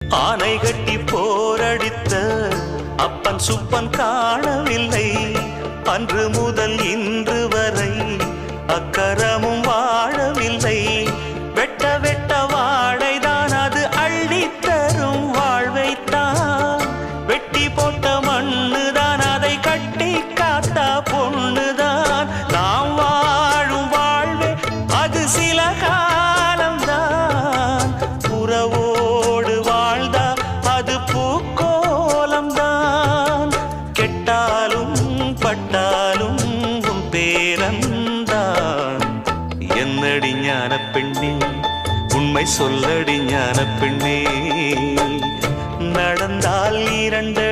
ஆனை கட்டி போரடித்த அப்பன் சுப்பன் காணவில்லை. அன்று முதல் இன்று வரை அக்கரமும் வாழவில்லை. வெட்ட வெட்ட வாழைதான் அது அள்ளித்தரும் வாழ்வைத்தான். வெட்டி போட்ட மண்ணுதான் அதை கட்டி காத்தா பொண்ணுதான். நாம் வாழும் வாழ்வே அது சில காலம்தான். உறவோடு வாழ்ந்தா அது பூக்கோலம்தான். கெட்டாலும் பட்டாலும் உன் பேரந்தான். என்னடி ஞான பெண்ணே உண்மை சொல்லடி ஞான பெண்ணே. நடந்தால் இரண்டு